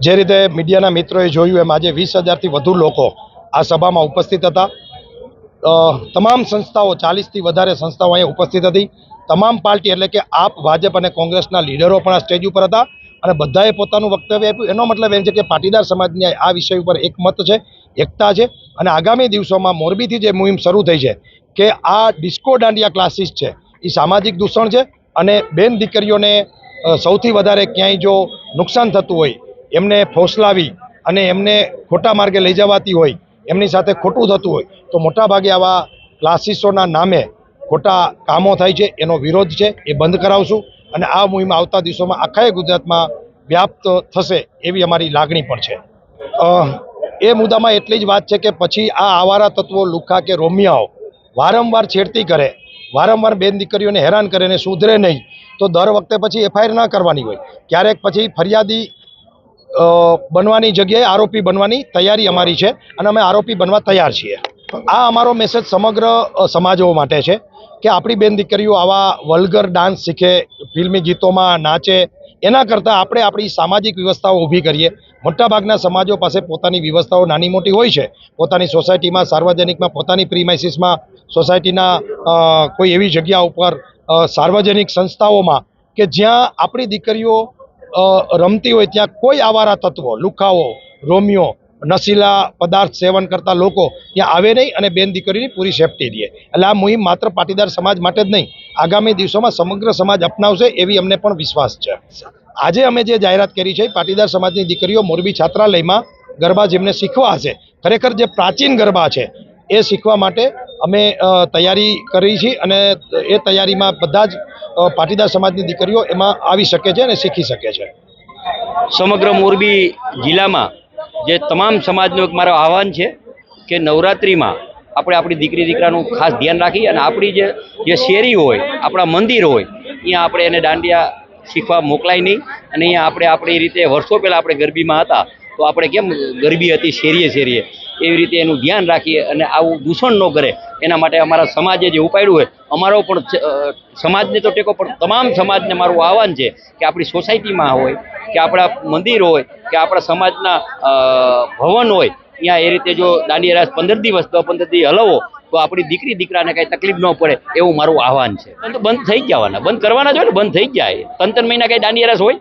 જે રીતે મીડિયાના મિત્રોએ જોયું એમ આજે 20,000થી વધુ લોકો આ સભામાં ઉપસ્થિત હતા। તમામ સંસ્થાઓ 40થી વધારે સંસ્થાઓ અહીંયા ઉપસ્થિત હતી। તમામ પાર્ટી એટલે કે આપ, ભાજપ અને કોંગ્રેસના લીડરો પણ આ સ્ટેજ ઉપર હતા અને બધાએ પોતાનું વક્તવ્ય આપ્યું। એનો મતલબ એમ છે કે પાટીદાર સમાજની આ વિષય ઉપર એકમત છે, એકતા છે અને આગામી દિવસોમાં મોરબીથી જે મુહિમ શરૂ થઈ છે કે આ ડિસ્કો દાંડિયા ક્લાસીસ છે એ સામાજિક દૂષણ છે અને બેન દીકરીઓને સૌથી વધારે ક્યાંય જો નુકસાન થતું હોય, એમને ફોસલાવી અને એમને ખોટા માર્ગે લઈ જવાતી હોય, એમની સાથે ખોટું થતું હોય તો મોટાભાગે આવા ક્લાસીસોના નામે ખોટા કામો થાય છે, એનો વિરોધ છે, એ બંધ કરાવશું અને આ મુહિમ આવતા દિવસોમાં આખા ગુજરાતમાં વ્યાપ્ત થશે એવી અમારી લાગણી પણ છે। એ મુદ્દામાં એટલી જ વાત છે કે પછી આ આવારા તત્વો, લુખ્ખા કે રોમિયાઓ વારંવાર છેડતી કરે, વારંવાર બેન દીકરીઓને હેરાન કરે ને સુધરે નહીં તો દર વખતે પછી એફઆઈઆર ના કરવાની હોય, ક્યારેક પછી ફરિયાદી બનવાની જગ્યાએ આરોપી બનવાની તૈયારી અમારી છે અને અમે આરોપી બનવા તૈયાર છીએ। આ અમારો મેસેજ સમગ્ર સમાજો માટે છે કે આપણી બેન દીકરીઓ આવા વલ્ગર ડાન્સ શીખે, ફિલ્મી ગીતોમાં નાચે, એના કરતાં આપણે આપણી સામાજિક વ્યવસ્થાઓ ઊભી કરીએ। મોટાભાગના સમાજો પાસે પોતાની વ્યવસ્થાઓ નાની મોટી હોય છે, પોતાની સોસાયટીમાં, સાર્વજનિકમાં, પોતાની પ્રીમાઇસીસમાં, સોસાયટીના કોઈ એવી જગ્યા ઉપર, સાર્વજનિક સંસ્થાઓમાં કે જ્યાં આપણી દીકરીઓ રમતી હોય ત્યાં કોઈ આવારા તત્વો, લુખાઓ, રોમિયો, નશીલા પદાર્થ સેવન કરતા લોકો ત્યાં આવે નહીં અને બેન દીકરીની પૂરી સેફટી દે। એટલે આ મુહિમ માત્ર પાટીદાર સમાજ માટે જ નહીં, આગામી દિવસોમાં સમગ્ર સમાજ અપનાવશે એવી અમને પણ વિશ્વાસ છે। આજે અમે જે જાહેરાત કરી છે, પાટીદાર સમાજની દીકરીઓ મોરબી છાત્રાલયમાં ગરબા જેમને શીખવા હશે, ખરેખર જે પ્રાચીન ગરબા છે એ શીખવા માટે અમે તૈયારી કરી છે અને એ તૈયારીમાં બધા જ પાટીદાર સમાજની દીકરીઓ એમાં આવી શકે છે અને શીખી શકે છે। સમગ્ર મોરબી જિલ્લામાં જે તમામ સમાજનું એક મારો આહવાન છે કે નવરાત્રિમાં આપણે આપણી દીકરી દીકરાનું ખાસ ધ્યાન રાખી અને આપણી જે શેરી હોય, આપણા મંદિર હોય, અહીંયા આપણે એને દાંડિયા શીખવા મોકલાય નહીં અને અહીંયા આપણે આપણી રીતે વર્ષો પહેલાં આપણે ગરબીમાં હતા તો આપણે કેમ ગરબી હતી શેરીએ શેરીએ, એવી રીતે એનું ધ્યાન રાખીએ અને આવું દૂષણ ન કરે એના માટે અમારા સમાજે જે ઉપાડ્યું હોય, અમારો પણ સમાજને તો ટેકો પણ તમામ સમાજને મારું આહવાન છે કે આપણી સોસાયટીમાં હોય કે આપણા મંદિર હોય કે આપણા સમાજના ભવન હોય, ત્યાં એ રીતે જો દાંડિયા રાસ 15 દિવસ 15 દી હલવો તો આપણી દીકરી દીકરાને કાંઈ તકલીફ ન પડે એવું મારું આહવાન છે। બંધ થઈ જવાના, બંધ કરવાના જ હોય ને, બંધ થઈ જાય। 3 મહિના કાંઈ દાંડિયા રાસ હોય?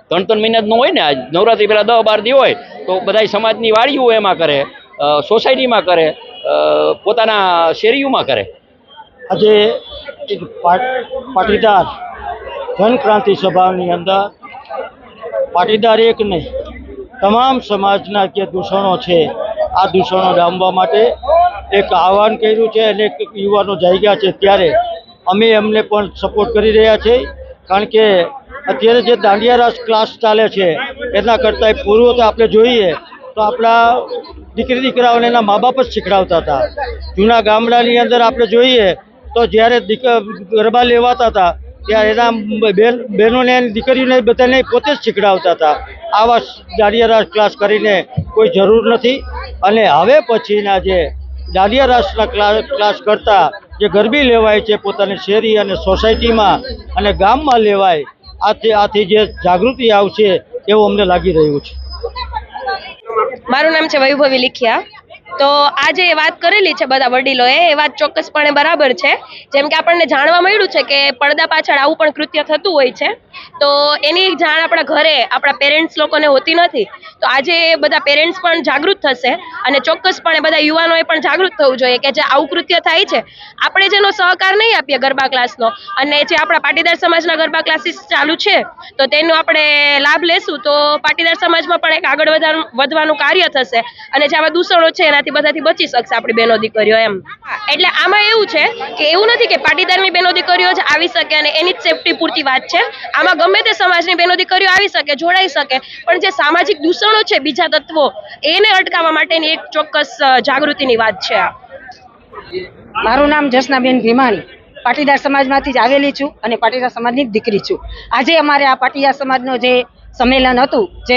3 મહિના જ ન હોય ને। આજ નવરાત્રી પહેલાં 10-12 દી હોય તો બધા સમાજની વાડીઓ એમાં કરે, સોસાયટીમાં કરે, પોતાના શેરીઓમાં કરે। આજે એક પાટીદાર જનક્રાંતિ સભાની અંદર પાટીદાર એક નહીં, તમામ સમાજના જે દૂષણો છે આ દૂષણો ડામવા માટે એક આહવાન કર્યું છે અને એક યુવાનો જાગ્યા છે ત્યારે અમે એમને પણ સપોર્ટ કરી રહ્યા છીએ। કારણ કે અત્યારે જે દાંડિયા રાસ ક્લાસ ચાલે છે એના કરતાં પૂર્વ તો આપણે જોઈએ તો આપણા દીકરી દીકરાઓને એના મા બાપ જ શીખડાવતા હતા। જૂના ગામડાની અંદર આપણે જોઈએ તો જ્યારે ગરબા લેવાતા હતા ત્યારે એના બહેનોને દીકરીઓને બધાને પોતે જ શીખડાવતા હતા। આવા દાંડિયા રાસ ક્લાસ કરીને કોઈ જરૂર નથી અને હવે પછીના જે દાંડિયા રાસના ક્લાસ કરતાં જે ગરબી લેવાય છે પોતાની શેરી અને સોસાયટીમાં અને ગામમાં લેવાય, આથી જે જાગૃતિ આવશે એવું અમને લાગી રહ્યું છે। મારું નામ છે વૈભવી લીખિયા। તો આજે વાત કરેલી છે બધા વડીલોએ, એ વાત ચોક્કસપણે બરાબર છે। જેમ કે આપણને જાણવા મળ્યું છે કે પડદા પાછળ આવું પણ કૃત્ય થતું હોય છે, તો એની જાણ આપણા ઘરે આપણા પેરેન્ટ્સ લોકોને હોતી નથી। તો આજે બધા પેરેન્ટ્સ પણ જાગૃત થશે અને ચોક્કસપણે બધા યુવાનોએ પણ જાગૃત થવું જોઈએ કે જે આવું કૃત્ય થાય છે, આપણે જેનો સહકાર નહીં આપીએ ગરબા ક્લાસનો અને જે આપણા પાટીદાર સમાજના ગરબા ક્લાસીસ ચાલુ છે તો તેનો આપણે લાભ લેશું તો પાટીદાર સમાજમાં પણ એક આગળ વધવાનું કાર્ય થશે અને જે આવા દૂષણો છે એનાથી બધાથી બચી શકશે આપણી બહેનો દીકરીઓ એમ। એટલે આમાં એવું છે કે એવું નથી કે પાટીદારની બહેનો દીકરીઓ જ આવી શકે અને એની જ સેફટી પૂરતી વાત છે। આમાં ગમે તે સમાજની બહેનો દીકરીઓ આવી શકે, જોડાઈ શકે, પણ જે સામાજિક દૂષણો છે બીજા તત્વો, એને અટકાવવા માટેની એક ચોક્કસ જાગૃતિની વાત છે। મારું નામ જસનાબેન ભીમાણી, પાટીદાર સમાજમાંથી જ આવેલી છું અને પાટીદાર સમાજની દીકરી છું। આજે અમારે આ પાટીદાર સમાજનો જે સંમેલન હતું, જે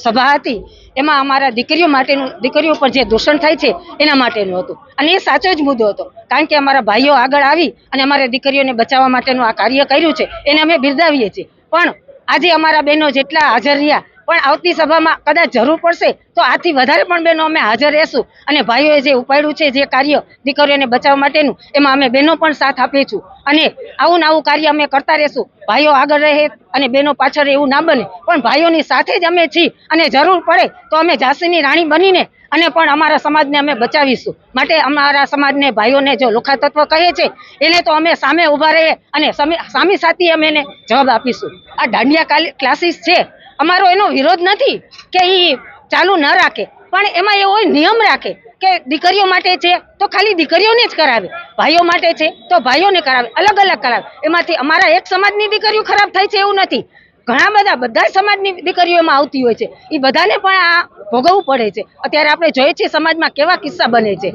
સભા હતી, એમાં અમારા દીકરીઓ પર જે દૂષણ થાય છે એના માટેનું હતું અને એ સાચો જ મુદ્દો હતો। કારણ કે અમારા ભાઈઓ આગળ આવી અને અમારી દીકરીઓને બચાવવા માટેનું આ કાર્ય કર્યું છે એને અમે બિરદાવીએ છીએ, પણ આજે અમારા બહેનો જેટલા હાજર રહ્યા પણ આવતી સભામાં કદાચ જરૂર પડશે તો આથી વધારે પણ બહેનો અમે હાજર રહેશું અને ભાઈઓએ જે ઉપાડ્યું છે જે કાર્ય દીકરીઓને બચાવવા માટેનું એમાં અમે બહેનો પણ સાથ આપીશું અને આવું ને આવું કાર્ય અમે કરતા રહેશું. ભાઈઓ આગળ રહે અને બહેનો પાછળ એવું ના બને, પણ ભાઈઓની સાથે જ અમે છીએ અને જરૂર પડે તો અમે ઝાંસીની રાણી બનીને અને પણ અમારા સમાજને અમે બચાવીશું. માટે અમારા સમાજને ભાઈઓને જો લુખા તત્વ કહે છે એને તો અમે સામે ઊભા રહીએ અને સામી સાથી અમે એને જવાબ આપીશું. આ દાંડિયા ક્લાસીસ છે, અમારો એનો વિરોધ નથી કે એ ચાલુ ન રાખે, પણ એમાં એવો નિયમ રાખે કે દીકરીઓ માટે છે તો ખાલી દીકરીઓને જ કરાવે, ભાઈઓ માટે છે તો ભાઈઓને કરાવે, અલગ અલગ કરાવે. એમાંથી અમારા એક સમાજની દીકરીઓ ખરાબ થાય છે એવું નથી, ઘણા બધા સમાજની દીકરીઓ એમાં આવતી હોય છે, એ બધાને પણ આ ભોગવવું પડે છે. અત્યારે આપણે જોઈએ છીએ સમાજમાં કેવા કિસ્સા બને છે,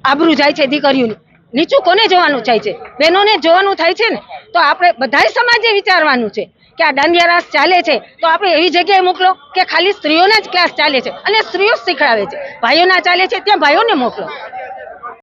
આબરૂ જાય છે દીકરીઓની, નીચું કોને જોવાનું થાય છે? બહેનોને જોવાનું થાય છે ને. તો આપણે બધા સમાજે વિચારવાનું છે કે આ દાંડિયા રાસ ચાલે છે તો આપણે એવી જગ્યાએ મોકલો કે ખાલી સ્ત્રીઓના જ ક્લાસ ચાલે છે અને સ્ત્રીઓ જ શીખડાવે છે, ભાઈઓના ચાલે છે ત્યાં ભાઈઓને મોકલો.